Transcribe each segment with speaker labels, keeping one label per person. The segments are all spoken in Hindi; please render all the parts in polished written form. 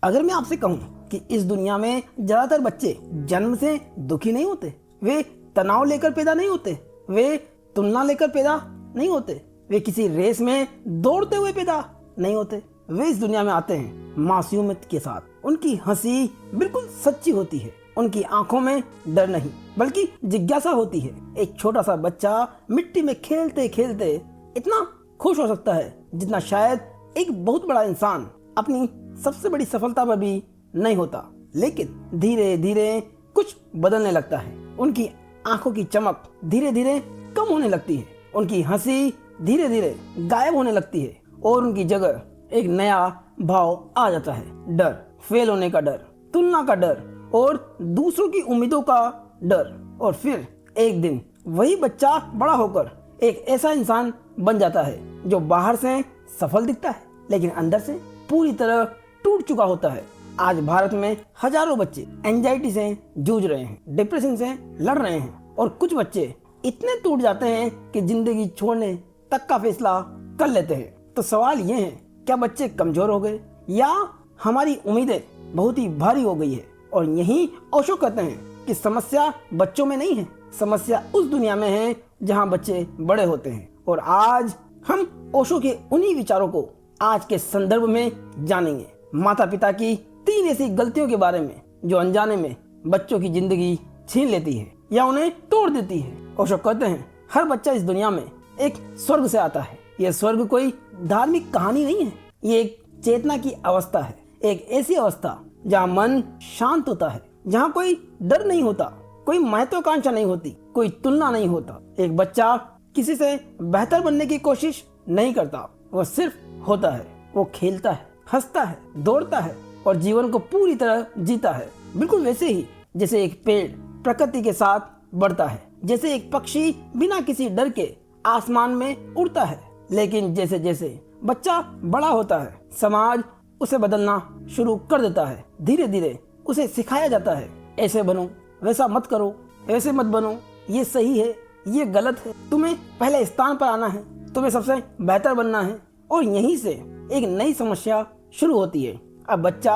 Speaker 1: अगर मैं आपसे कहूं कि इस दुनिया में ज्यादातर बच्चे जन्म से दुखी नहीं होते, वे तनाव लेकर पैदा नहीं होते, वे तुलना लेकर पैदा नहीं होते, वे किसी रेस में दौड़ते हुए पैदा नहीं होते, वे इस दुनिया में आते हैं मासूमियत के साथ। उनकी हंसी बिल्कुल सच्ची होती है, उनकी आंखों में डर नहीं बल्कि जिज्ञासा होती है। एक छोटा सा बच्चा मिट्टी में खेलते खेलते इतना खुश हो सकता है जितना शायद एक बहुत बड़ा इंसान अपनी सबसे बड़ी सफलता पर भी नहीं होता। लेकिन धीरे धीरे कुछ बदलने लगता है, उनकी आंखों की चमक धीरे धीरे कम होने लगती है, उनकी हंसी धीरे धीरे गायब होने लगती है और उनकी जगह एक नया भाव आ जाता है। डर, फेल होने का डर, तुलना का डर और दूसरों की उम्मीदों का डर। और फिर एक दिन वही बच्चा बड़ा होकर एक ऐसा इंसान बन जाता है जो बाहर से सफल दिखता है लेकिन अंदर से पूरी तरह टूट चुका होता है। आज भारत में हजारों बच्चे एंजाइटी से जूझ रहे हैं, डिप्रेशन से लड़ रहे हैं और कुछ बच्चे इतने टूट जाते हैं कि जिंदगी छोड़ने तक का फैसला कर लेते हैं। तो सवाल ये है, क्या बच्चे कमजोर हो गए या हमारी उम्मीदें बहुत ही भारी हो गई है? और यही ओशो कहते हैं कि समस्या बच्चों में नहीं है, समस्या उस दुनिया में है जहां बच्चे बड़े होते हैं। और आज हम ओशो के उन्हीं विचारों को आज के संदर्भ में जानेंगे। माता पिता की 3 ऐसी गलतियों के बारे में जो अनजाने में बच्चों की जिंदगी छीन लेती है या उन्हें तोड़ देती है। ओशो कहते हैं हर बच्चा इस दुनिया में एक स्वर्ग से आता है। यह स्वर्ग कोई धार्मिक कहानी नहीं है, ये एक चेतना की अवस्था है, एक ऐसी अवस्था जहाँ मन शांत होता है, जहाँ कोई डर नहीं होता, कोई महत्वाकांक्षा नहीं होती, कोई तुलना नहीं होता। एक बच्चा किसी से बेहतर बनने की कोशिश नहीं करता, वह सिर्फ होता है। वो खेलता है, हंसता है, दौड़ता है और जीवन को पूरी तरह जीता है। बिल्कुल वैसे ही जैसे एक पेड़ प्रकृति के साथ बढ़ता है, जैसे एक पक्षी बिना किसी डर के आसमान में उड़ता है। लेकिन जैसे जैसे बच्चा बड़ा होता है, समाज उसे बदलना शुरू कर देता है। धीरे धीरे उसे सिखाया जाता है, ऐसे बनो, वैसा मत करो, ऐसे मत बनो, ये सही है, ये गलत है, तुम्हें पहले स्थान पर आना है, तुम्हें सबसे बेहतर बनना है। और यहीं से एक नई समस्या शुरू होती है। अब बच्चा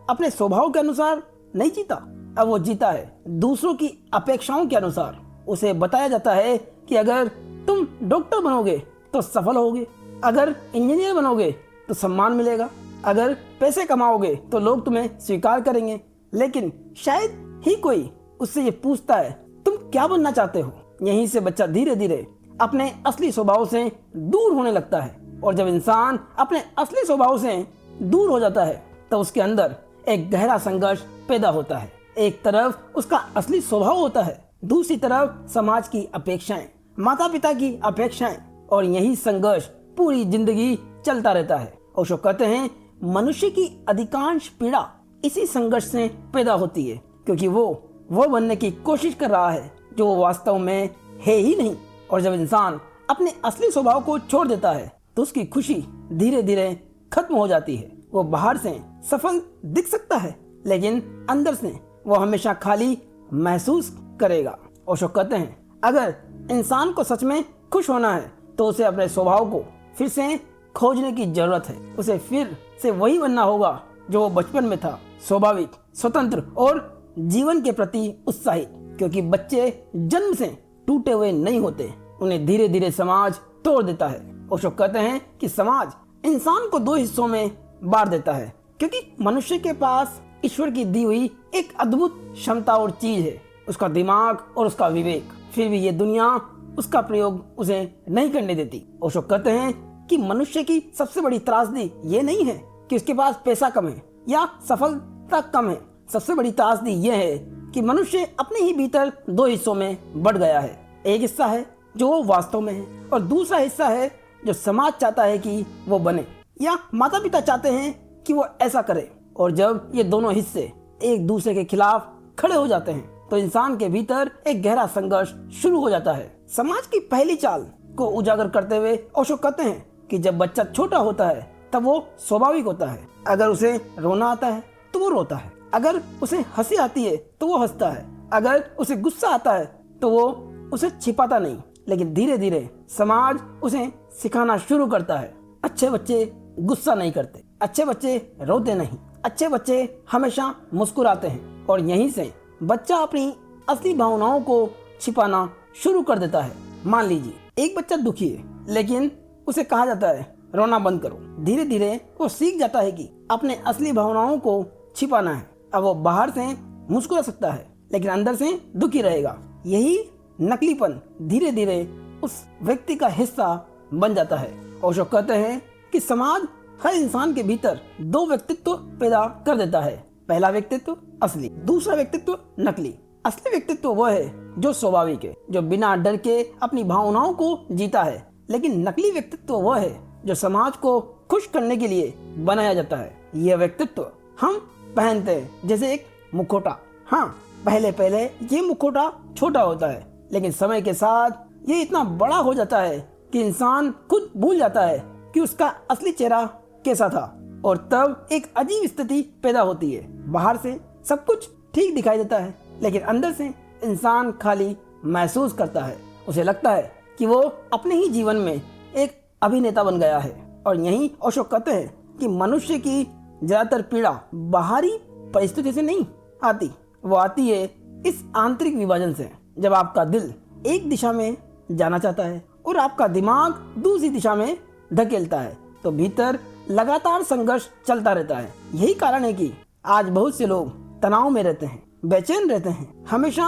Speaker 1: अपने स्वभाव के अनुसार नहीं जीता, अब वो जीता है दूसरों की अपेक्षाओं के अनुसार। उसे बताया जाता है कि अगर तुम डॉक्टर बनोगे तो सफल होगे, अगर इंजीनियर बनोगे तो सम्मान मिलेगा, अगर पैसे कमाओगे तो लोग तुम्हें स्वीकार करेंगे। लेकिन शायद ही कोई उससे ये पूछता है तुम क्या बनना चाहते हो। यहीं से बच्चा धीरे धीरे अपने असली स्वभाव से दूर होने लगता है। और जब इंसान अपने असली स्वभाव से दूर हो जाता है तो उसके अंदर एक गहरा संघर्ष पैदा होता है। एक तरफ उसका असली स्वभाव होता है, दूसरी तरफ समाज की अपेक्षाएं, माता पिता की अपेक्षाएं, और यही संघर्ष पूरी जिंदगी चलता रहता है। ओशो कहते हैं मनुष्य की अधिकांश पीड़ा इसी संघर्ष से पैदा होती है, क्योंकि वो बनने की कोशिश कर रहा है जो वो वास्तव में है ही नहीं। और जब इंसान अपने असली स्वभाव को छोड़ देता है तो उसकी खुशी धीरे धीरे खत्म हो जाती है। वो बाहर से सफल दिख सकता है लेकिन अंदर से वो हमेशा खाली महसूस करेगा। ओशो कहते हैं अगर इंसान को सच में खुश होना है तो उसे अपने स्वभाव को फिर से खोजने की जरूरत है। उसे फिर से वही बनना होगा जो वो बचपन में था, स्वाभाविक, स्वतंत्र और जीवन के प्रति उत्साहित। क्योंकि बच्चे जन्म से टूटे हुए नहीं होते, उन्हें धीरे धीरे समाज तोड़ देता है। ओशो कहते हैं कि समाज इंसान को 2 हिस्सों में बांट देता है, क्योंकि मनुष्य के पास ईश्वर की दी हुई एक अद्भुत क्षमता और चीज है, उसका दिमाग और उसका विवेक। फिर भी ये दुनिया उसका प्रयोग उसे नहीं करने देती। ओशो कहते हैं कि मनुष्य की सबसे बड़ी त्रासदी ये नहीं है कि उसके पास पैसा कम है या सफलता कम है। सबसे बड़ी त्रासदी ये है कि मनुष्य अपने ही भीतर 2 हिस्सों में बढ़ गया है। एक हिस्सा है जो वो वास्तव में है और दूसरा हिस्सा है जो समाज चाहता है कि वो बने या माता पिता चाहते हैं कि वो ऐसा करे। और जब ये दोनों हिस्से एक दूसरे के खिलाफ खड़े हो जाते हैं तो इंसान के भीतर एक गहरा संघर्ष शुरू हो जाता है। समाज की पहली चाल को उजागर करते हुए ओशो कहते हैं कि जब बच्चा छोटा होता है तब वो स्वाभाविक होता है। अगर उसे रोना आता है तो वो रोता है, अगर उसे हंसी आती है तो वो हंसता है, अगर उसे गुस्सा आता है तो वो उसे छिपाता नहीं। लेकिन धीरे धीरे समाज उसे सिखाना शुरू करता है अच्छे बच्चे गुस्सा नहीं करते, अच्छे बच्चे रोते नहीं, अच्छे बच्चे हमेशा मुस्कुराते हैं और यहीं से बच्चा अपनी असली भावनाओं को छिपाना शुरू कर देता है। मान लीजिए एक बच्चा दुखी है, लेकिन उसे कहा जाता है रोना बंद करो। धीरे धीरे वो सीख जाता है कि अपने असली भावनाओं को छिपाना है। अब वो बाहर से मुस्कुरा सकता है, लेकिन अंदर से दुखी रहेगा। यही नकलीपन धीरे धीरे उस व्यक्ति का हिस्सा बन जाता है। ओशो कहते हैं कि समाज हर इंसान के भीतर दो व्यक्तित्व पैदा कर देता है। पहला व्यक्तित्व असली, दूसरा व्यक्तित्व नकली। असली व्यक्तित्व वह है जो स्वाभाविक है, जो बिना डर के अपनी भावनाओं को जीता है। लेकिन नकली व्यक्तित्व वह है जो समाज को खुश करने के लिए बनाया जाता है। यह व्यक्तित्व हम पहनते हैं जैसे एक मुखौटा। हाँ, पहले पहले ये मुखौटा छोटा होता है, लेकिन समय के साथ ये इतना बड़ा हो जाता है कि इंसान खुद भूल जाता है कि उसका असली चेहरा कैसा था। और तब एक अजीब स्थिति पैदा होती है। बाहर से सब कुछ ठीक दिखाई देता है, लेकिन अंदर से इंसान खाली महसूस करता है। उसे लगता है कि वो अपने ही जीवन में एक अभिनेता बन गया है। और यही ओशो कहते हैं कि मनुष्य की ज्यादातर पीड़ा बाहरी परिस्थिति से नहीं आती, वो आती है इस आंतरिक विभाजन से। जब आपका दिल एक दिशा में जाना चाहता है और आपका दिमाग दूसरी दिशा में धकेलता है, तो भीतर लगातार संघर्ष चलता रहता है। यही कारण है कि आज बहुत से लोग तनाव में रहते हैं, बेचैन रहते हैं, हमेशा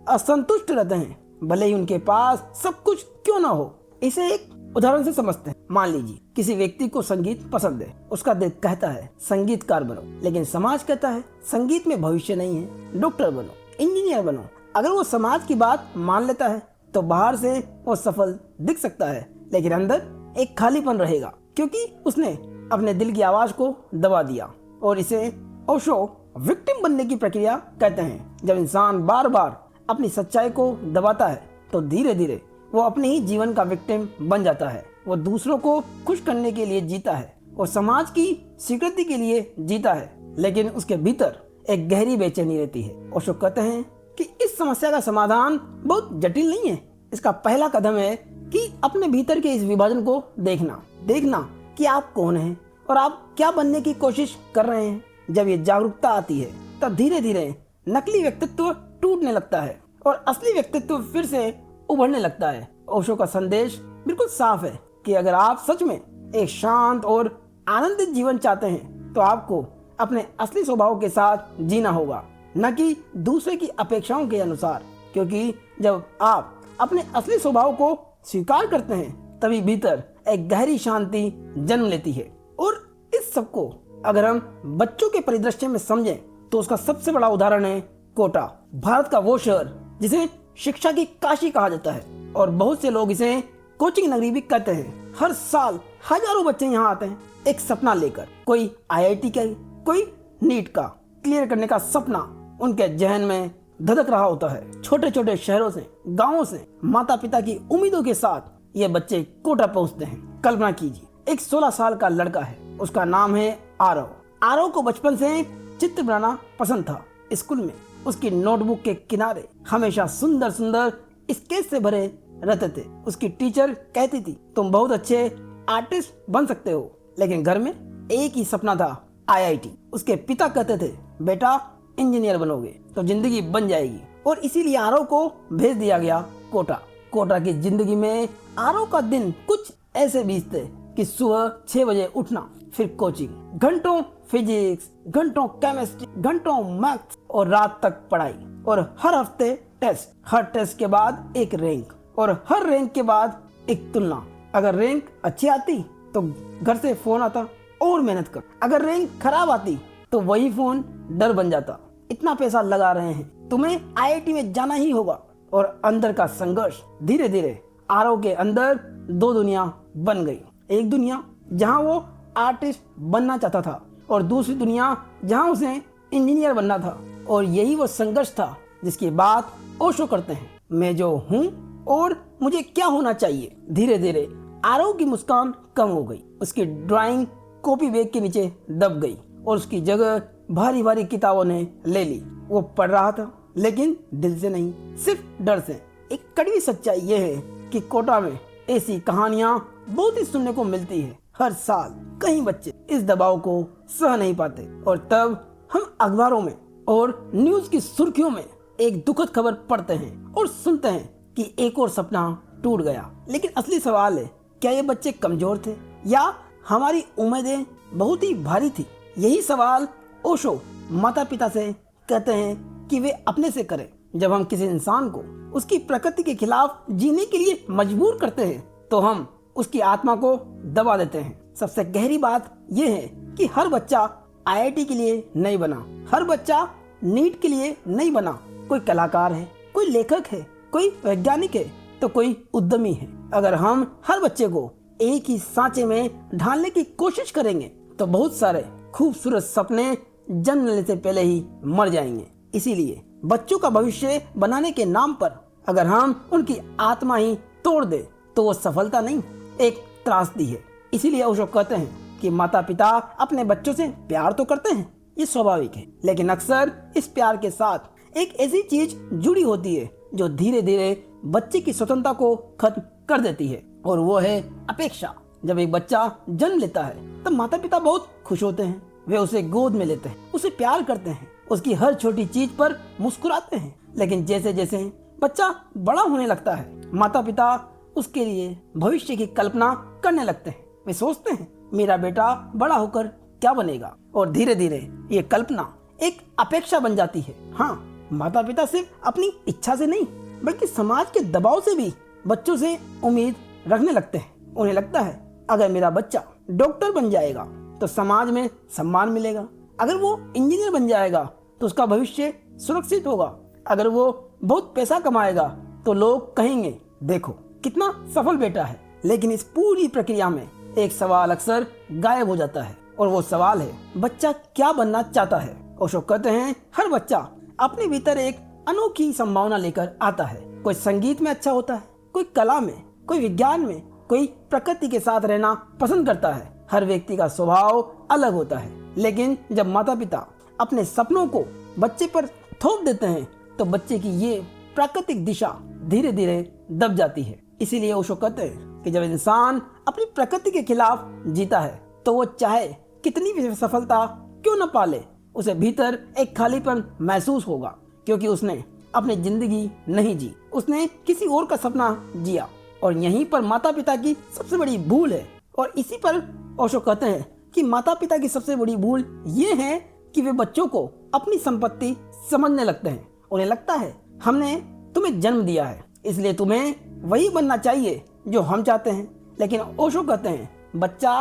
Speaker 1: असंतुष्ट रहते हैं, भले ही उनके पास सब कुछ क्यों ना हो। इसे एक उदाहरण से समझते हैं। मान लीजिए किसी व्यक्ति को संगीत पसंद है, उसका दिल कहता है संगीतकार बनो, लेकिन समाज कहता है संगीत में भविष्य नहीं है, डॉक्टर बनो, इंजीनियर बनो। अगर वो समाज की बात मान लेता है तो बाहर से वो सफल दिख सकता है, लेकिन अंदर एक खालीपन रहेगा, क्योंकि उसने अपने दिल की आवाज को दबा दिया। और इसे ओशो विक्टिम बनने की प्रक्रिया कहते हैं। जब इंसान बार बार अपनी सच्चाई को दबाता है तो धीरे धीरे वो अपने ही जीवन का विक्टिम बन जाता है। वो दूसरों को खुश करने के लिए जीता है और समाज की स्वीकृति के लिए जीता है, लेकिन उसके भीतर एक गहरी बेचैनी रहती है। ओशो कहते हैं कि इस समस्या का समाधान बहुत जटिल नहीं है। इसका पहला कदम है कि अपने भीतर के इस विभाजन को देखना कि आप कौन हैं और आप क्या बनने की कोशिश कर रहे हैं। जब ये जागरूकता आती है तब धीरे धीरे नकली व्यक्तित्व टूटने लगता है और असली व्यक्तित्व फिर से उभरने लगता है। ओशो का संदेश बिल्कुल साफ है कि अगर आप सच में एक शांत और आनंदित जीवन चाहते हैं तो आपको अपने असली स्वभाव के साथ जीना होगा, न कि दूसरे की अपेक्षाओं के अनुसार। क्योंकि जब आप अपने असली स्वभाव को स्वीकार करते हैं तभी भीतर एक गहरी शांति जन्म लेती है। और इस सब को अगर हम बच्चों के परिदृश्य में समझें तो उसका सबसे बड़ा उदाहरण है कोटा, भारत का वो शहर जिसे शिक्षा की काशी कहा जाता है और बहुत से लोग इसे कोचिंग नगरी भी कहते हैं। हर साल हजारों बच्चे यहाँ आते हैं एक सपना लेकर, कोई आईआईटी का, कोई नीट का क्लियर करने का सपना उनके जहन में धधक रहा होता है। छोटे छोटे शहरों से, गांवों से माता पिता की उम्मीदों के साथ ये बच्चे कोटा पहुंचते हैं। कल्पना कीजिए एक 16 साल का लड़का है, उसका नाम है आरव। आरव को बचपन से चित्र बनाना पसंद था। स्कूल में उसकी नोटबुक के किनारे हमेशा सुंदर सुंदर स्केच से भरे रहते थे। उसकी टीचर कहती थी तुम बहुत अच्छे आर्टिस्ट बन सकते हो, लेकिन घर में एक ही सपना था, आईआईटी। उसके पिता कहते थे बेटा इंजीनियर बनोगे तो जिंदगी बन जाएगी, और इसीलिए आरव को भेज दिया गया कोटा। कोटा की जिंदगी में आरव का दिन कुछ ऐसे बीतते कि सुबह 6 बजे उठना, फिर कोचिंग, घंटों फिजिक्स, घंटों केमिस्ट्री, घंटों मैथ्स और रात तक पढ़ाई, और हर हफ्ते टेस्ट। हर टेस्ट के बाद एक रैंक, और हर रैंक के बाद एक तुलना। अगर रैंक अच्छी आती तो घर से फोन आता और मेहनत कर, अगर रैंक खराब आती तो वही फोन डर बन जाता, इतना पैसा लगा रहे हैं, तुम्हें आईआईटी में जाना ही होगा। और अंदर का संघर्ष धीरे धीरे आरव के अंदर 2 दुनिया बन गई। एक दुनिया जहां वो आर्टिस्ट बनना चाहता था और दूसरी दुनिया जहां उसे इंजीनियर बनना था। और यही वो संघर्ष था जिसकी बात ओशो करते हैं, मैं जो हूँ और मुझे क्या होना चाहिए। धीरे धीरे आरव की मुस्कान कम हो गई, उसकी ड्राइंग कॉपी बैग के नीचे दब गई और उसकी जगह भारी भारी किताबों ने ले ली। वो पढ़ रहा था लेकिन दिल से नहीं, सिर्फ डर से। एक कड़वी सच्चाई ये है कि कोटा में ऐसी कहानियां बहुत ही सुनने को मिलती है। हर साल कई बच्चे इस दबाव को सह नहीं पाते और तब हम अखबारों में और न्यूज की सुर्खियों में एक दुखद खबर पढ़ते हैं और सुनते हैं कि एक और सपना टूट गया। लेकिन असली सवाल है, क्या ये बच्चे कमजोर थे या हमारी उम्मीदें बहुत ही भारी थी? यही सवाल ओशो माता पिता से कहते हैं कि वे अपने से करें। जब हम किसी इंसान को उसकी प्रकृति के खिलाफ जीने के लिए मजबूर करते हैं तो हम उसकी आत्मा को दबा देते हैं। सबसे गहरी बात यह है कि हर बच्चा आईआईटी के लिए नहीं बना, हर बच्चा नीट के लिए नहीं बना। कोई कलाकार है, कोई लेखक है, कोई वैज्ञानिक है, तो कोई उद्यमी है। अगर हम हर बच्चे को एक ही सांचे में ढालने की कोशिश करेंगे तो बहुत सारे खूबसूरत सपने जन्म लेने से पहले ही मर जाएंगे। इसीलिए बच्चों का भविष्य बनाने के नाम पर अगर हम उनकी आत्मा ही तोड़ दे तो वो सफलता नहीं, एक त्रासदी है। इसीलिए ओशो कहते हैं कि माता पिता अपने बच्चों से प्यार तो करते हैं, ये स्वाभाविक है, लेकिन अक्सर इस प्यार के साथ एक ऐसी चीज जुड़ी होती है जो धीरे धीरे बच्चे की स्वतंत्रता को खत्म कर देती है, और वो है अपेक्षा। जब एक बच्चा जन्म लेता है तब माता पिता बहुत खुश होते हैं, वे उसे गोद में लेते हैं, उसे प्यार करते हैं, उसकी हर छोटी चीज पर मुस्कुराते हैं। लेकिन जैसे जैसे बच्चा बड़ा होने लगता है माता पिता उसके लिए भविष्य की कल्पना करने लगते हैं। वे सोचते हैं मेरा बेटा बड़ा होकर क्या बनेगा, और धीरे धीरे ये कल्पना एक अपेक्षा बन जाती है। हाँ, माता पिता सिर्फ अपनी इच्छा से नहीं बल्कि समाज के दबाव से भी बच्चों से उम्मीद रखने लगते हैं। उन्हें लगता है अगर मेरा बच्चा डॉक्टर बन जाएगा तो समाज में सम्मान मिलेगा, अगर वो इंजीनियर बन जाएगा तो उसका भविष्य सुरक्षित होगा, अगर वो बहुत पैसा कमाएगा तो लोग कहेंगे देखो कितना सफल बेटा है। लेकिन इस पूरी प्रक्रिया में एक सवाल अक्सर गायब हो जाता है, और वो सवाल है बच्चा क्या बनना चाहता है। ओशो कहते हैं हर बच्चा अपने भीतर एक अनोखी संभावना लेकर आता है। कोई संगीत में अच्छा होता है, कोई कला में, कोई विज्ञान में, कोई प्रकृति के साथ रहना पसंद करता है। हर व्यक्ति का स्वभाव अलग होता है, लेकिन जब माता पिता अपने सपनों को बच्चे पर थोप देते हैं तो बच्चे की ये प्राकृतिक दिशा धीरे धीरे दब जाती है। इसीलिए ओशो कहते हैं कि जब इंसान अपनी प्रकृति के खिलाफ जीता है तो वो चाहे कितनी भी सफलता क्यों न पाले, उसे भीतर एक खालीपन महसूस होगा, क्योंकि उसने अपनी जिंदगी नहीं जी, उसने किसी और का सपना जिया। और यहीं पर माता पिता की सबसे बड़ी भूल है। और इसी पर ओशो कहते हैं कि माता पिता की सबसे बड़ी भूल ये है कि वे बच्चों को अपनी संपत्ति समझने लगते हैं। उन्हें लगता है हमने तुम्हें जन्म दिया है इसलिए तुम्हें वही बनना चाहिए जो हम चाहते हैं। लेकिन ओशो कहते हैं बच्चा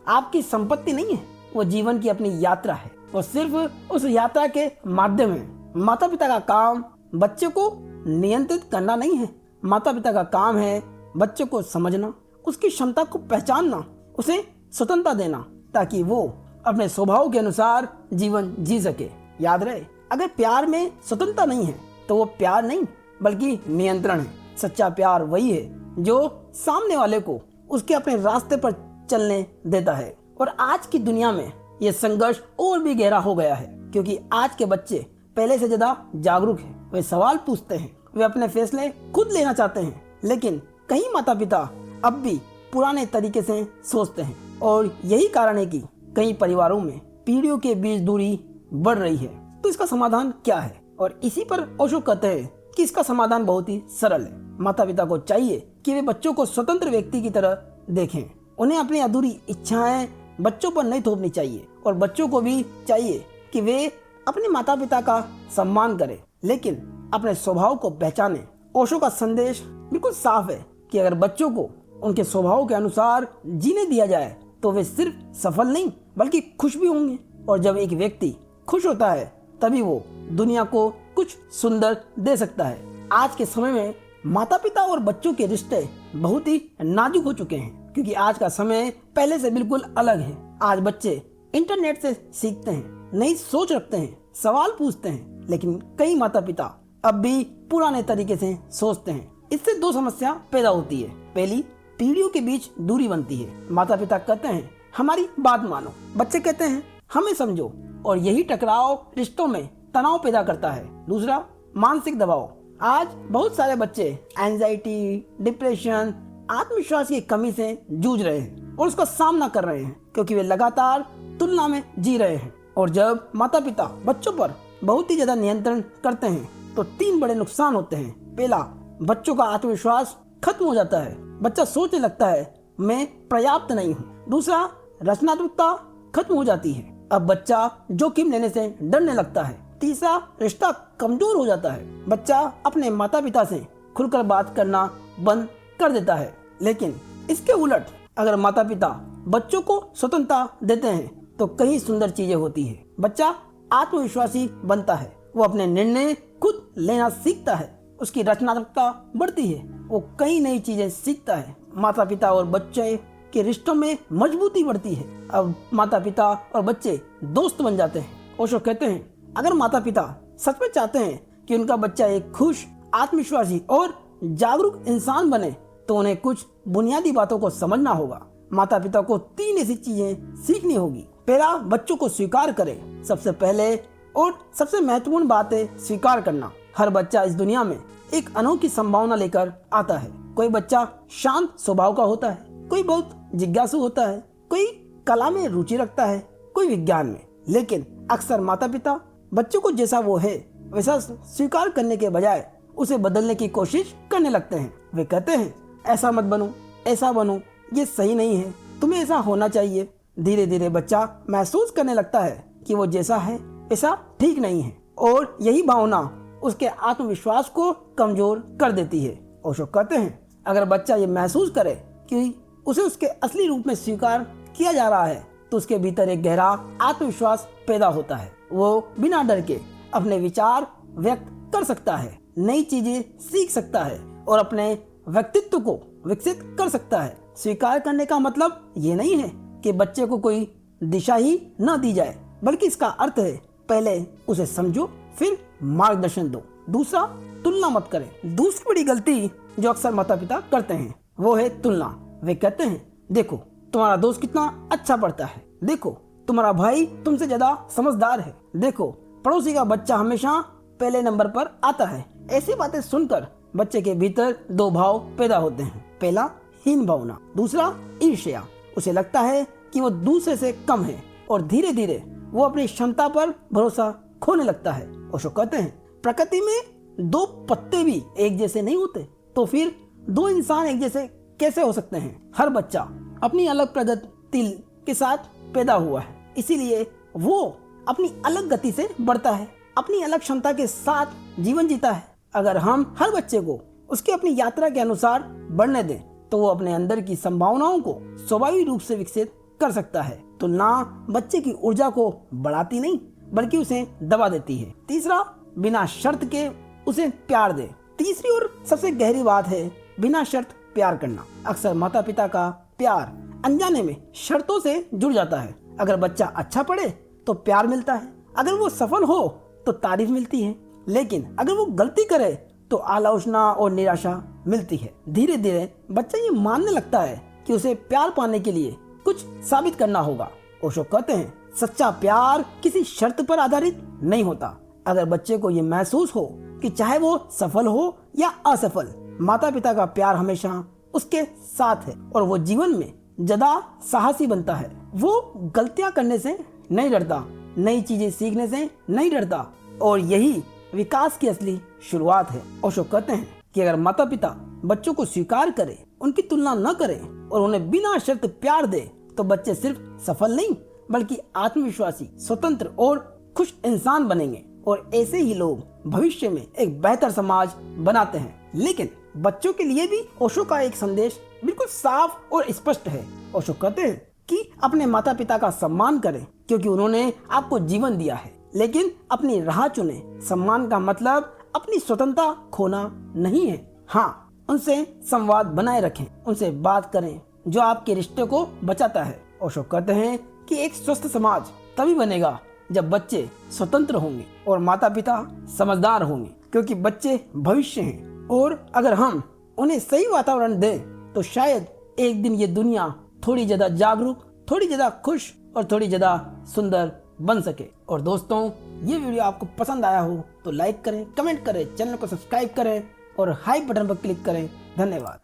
Speaker 1: आपकी संपत्ति नहीं है, वो जीवन की अपनी यात्रा है, वो सिर्फ उस यात्रा के माध्यम है। माता पिता का काम बच्चे को नियंत्रित करना नहीं है, माता पिता का काम है बच्चे को समझना, उसकी क्षमता को पहचानना, उसे स्वतंत्रता देना ताकि वो अपने स्वभाव के अनुसार जीवन जी सके। याद रहे, अगर प्यार में स्वतंत्रता नहीं है तो वो प्यार नहीं बल्कि नियंत्रण है। सच्चा प्यार वही है जो सामने वाले को उसके अपने रास्ते पर चलने देता है। और आज की दुनिया में ये संघर्ष और भी गहरा हो गया है, क्योंकि आज के बच्चे पहले से ज्यादा जागरूक हैं। वे सवाल पूछते हैं, वे अपने फैसले खुद लेना चाहते हैं। लेकिन कई माता पिता अब भी पुराने तरीके से सोचते हैं, और यही कारण है कि कई परिवारों में पीढ़ियों के बीच दूरी बढ़ रही है। तो इसका समाधान क्या है? और इसी पर ओशो कहते हैं कि इसका समाधान बहुत ही सरल है। माता पिता को चाहिए कि वे बच्चों को स्वतंत्र व्यक्ति की तरह देखें। उन्हें अपनी अधूरी इच्छाएं बच्चों पर नहीं थोपनी चाहिए, और बच्चों को भी चाहिए कि वे अपने माता पिता का सम्मान करें लेकिन अपने स्वभाव को पहचानें। ओशो का संदेश बिल्कुल साफ है कि अगर बच्चों को उनके स्वभाव के अनुसार जीने दिया जाए तो वे सिर्फ सफल नहीं बल्कि खुश भी होंगे। और जब एक व्यक्ति खुश होता है तभी वो दुनिया को कुछ सुंदर दे सकता है। आज के समय में माता पिता और बच्चों के रिश्ते बहुत ही नाजुक हो चुके हैं, क्योंकि आज का समय पहले से बिल्कुल अलग है। आज बच्चे इंटरनेट से सीखते हैं, नई सोच रखते हैं, सवाल पूछते हैं, लेकिन कई माता पिता अब भी पुराने तरीके से सोचते हैं। इससे दो समस्या पैदा होती है। पहली, पीढ़ियों के बीच दूरी बनती है। माता पिता कहते हैं हमारी बात मानो, बच्चे कहते हैं हमें समझो, और यही टकराव रिश्तों में तनाव पैदा करता है। दूसरा, मानसिक दबाव। आज बहुत सारे बच्चे एंजाइटी, डिप्रेशन, आत्मविश्वास की कमी से जूझ रहे हैं और उसका सामना कर रहे हैं, क्योंकि वे लगातार तुलना में जी रहे हैं। और जब माता पिता बच्चों पर बहुत ही ज्यादा नियंत्रण करते हैं तो 3 बड़े नुकसान होते हैं। पहला, बच्चों का आत्मविश्वास खत्म हो जाता है। बच्चा सोचने लगता है मैं पर्याप्त नहीं हूँ। दूसरा, रचनात्मकता खत्म हो जाती है। अब बच्चा जोखिम लेने से डरने लगता है। तीसरा, रिश्ता कमजोर हो जाता है। बच्चा अपने माता पिता से खुलकर बात करना बंद कर देता है। लेकिन इसके उलट अगर माता पिता बच्चों को स्वतंत्रता देते हैं तो कई सुंदर चीजें होती है। बच्चा आत्मविश्वासी बनता है, वो अपने निर्णय खुद लेना सीखता है, उसकी रचनात्मकता बढ़ती है, वो कई नई चीजें सीखता है। माता पिता और बच्चे के रिश्तों में मजबूती बढ़ती है। अब माता पिता और बच्चे दोस्त बन जाते हैं। ओशो कहते हैं अगर माता पिता सच में चाहते हैं कि उनका बच्चा एक खुश, आत्मविश्वासी और जागरूक इंसान बने तो उन्हें कुछ बुनियादी बातों को समझना होगा। माता पिता को 3 ऐसी चीजें सीखनी होगी। पहला, बच्चों को स्वीकार करें। सबसे पहले और सबसे महत्वपूर्ण बात है स्वीकार करना। हर बच्चा इस दुनिया में एक अनोखी संभावना लेकर आता है। कोई बच्चा शांत स्वभाव का होता है, कोई बहुत जिज्ञासु होता है, कोई कला में रुचि रखता है, कोई विज्ञान में। लेकिन अक्सर माता पिता बच्चों को जैसा वो है वैसा स्वीकार करने के बजाय उसे बदलने की कोशिश करने लगते हैं। वे कहते हैं ऐसा मत बनो, ऐसा बनो, ये सही नहीं है, तुम्हें ऐसा होना चाहिए। धीरे धीरे बच्चा महसूस करने लगता है कि वो जैसा है वैसा ठीक नहीं है और यही भावना उसके आत्मविश्वास को कमजोर कर देती है। ओशो कहते हैं अगर बच्चा ये महसूस करे कि उसे उसके असली रूप में स्वीकार किया जा रहा है तो उसके भीतर एक गहरा आत्मविश्वास पैदा होता है। वो बिना डर के अपने विचार व्यक्त कर सकता है, नई चीजें सीख सकता है और अपने व्यक्तित्व को विकसित कर सकता है। स्वीकार करने का मतलब ये नहीं है कि बच्चे को कोई दिशा ही न दी जाए, बल्कि इसका अर्थ है पहले उसे समझो फिर मार्गदर्शन दो। दूसरा, तुलना मत करें। दूसरी बड़ी गलती जो अक्सर माता पिता करते हैं वो है तुलना। वे कहते हैं देखो तुम्हारा दोस्त कितना अच्छा पढ़ता है, देखो तुम्हारा भाई तुमसे ज्यादा समझदार है, देखो पड़ोसी का बच्चा हमेशा पहले नंबर पर आता है। ऐसी बातें सुनकर बच्चे के भीतर 2 भाव पैदा होते हैं। पहला, हीन भावना। दूसरा, ईर्ष्या। उसे लगता है कि वो दूसरे से कम है और धीरे धीरे वो अपनी क्षमता पर भरोसा खोने लगता है। ओशो कहते हैं प्रकृति में 2 पत्ते भी एक जैसे नहीं होते, तो फिर 2 इंसान एक जैसे कैसे हो सकते हैं। हर बच्चा अपनी अलग प्रगति के साथ पैदा हुआ है, इसीलिए वो अपनी अलग गति से बढ़ता है, अपनी अलग क्षमता के साथ जीवन जीता है। अगर हम हर बच्चे को उसके अपनी यात्रा के अनुसार बढ़ने दें तो वो अपने अंदर की संभावनाओं को स्वाभाविक रूप से विकसित कर सकता है। तुलना बच्चे की ऊर्जा को बढ़ाती नहीं बल्कि उसे दबा देती है। तीसरा, बिना शर्त के उसे प्यार दे। तीसरी और सबसे गहरी बात है बिना शर्त प्यार करना। अक्सर माता पिता का प्यार अनजाने में शर्तों से जुड़ जाता है। अगर बच्चा अच्छा पढ़े तो प्यार मिलता है, अगर वो सफल हो तो तारीफ मिलती है, लेकिन अगर वो गलती करे तो आलोचना और निराशा मिलती है। धीरे धीरे बच्चा ये मानने लगता है कि उसे प्यार पाने के लिए कुछ साबित करना होगा। ओशो कहते हैं सच्चा प्यार किसी शर्त पर आधारित नहीं होता। अगर बच्चे को ये महसूस हो कि चाहे वो सफल हो या असफल, माता पिता का प्यार हमेशा उसके साथ है और वो जीवन में ज्यादा साहसी बनता है। वो गलतियां करने से नहीं डरता, नई चीजें सीखने से नहीं डरता और यही विकास की असली शुरुआत है। ओशो कहते हैं कि अगर माता पिता बच्चों को स्वीकार करें, उनकी तुलना न करें और उन्हें बिना शर्त प्यार दे तो बच्चे सिर्फ सफल नहीं बल्कि आत्मविश्वासी, स्वतंत्र और खुश इंसान बनेंगे और ऐसे ही लोग भविष्य में एक बेहतर समाज बनाते हैं। लेकिन बच्चों के लिए भी ओशो का एक संदेश बिल्कुल साफ और स्पष्ट है। ओशो कहते हैं कि अपने माता पिता का सम्मान करें क्योंकि उन्होंने आपको जीवन दिया है, लेकिन अपनी राह चुने। सम्मान का मतलब अपनी स्वतंत्रता खोना नहीं है। हाँ, उनसे संवाद बनाए रखें, उनसे बात करें जो आपके रिश्ते को बचाता है। ओशो कहते हैं कि एक स्वस्थ समाज तभी बनेगा जब बच्चे स्वतंत्र होंगे और माता पिता समझदार होंगे, क्योंकि बच्चे भविष्य हैं और अगर हम उन्हें सही वातावरण दें तो शायद एक दिन ये दुनिया थोड़ी ज्यादा जागरूक, थोड़ी ज्यादा खुश और थोड़ी ज्यादा सुंदर बन सके। और दोस्तों, ये वीडियो आपको पसंद आया हो तो लाइक करें, कमेंट करें, चैनल को सब्सक्राइब करें और हाई बटन पर क्लिक करें। धन्यवाद।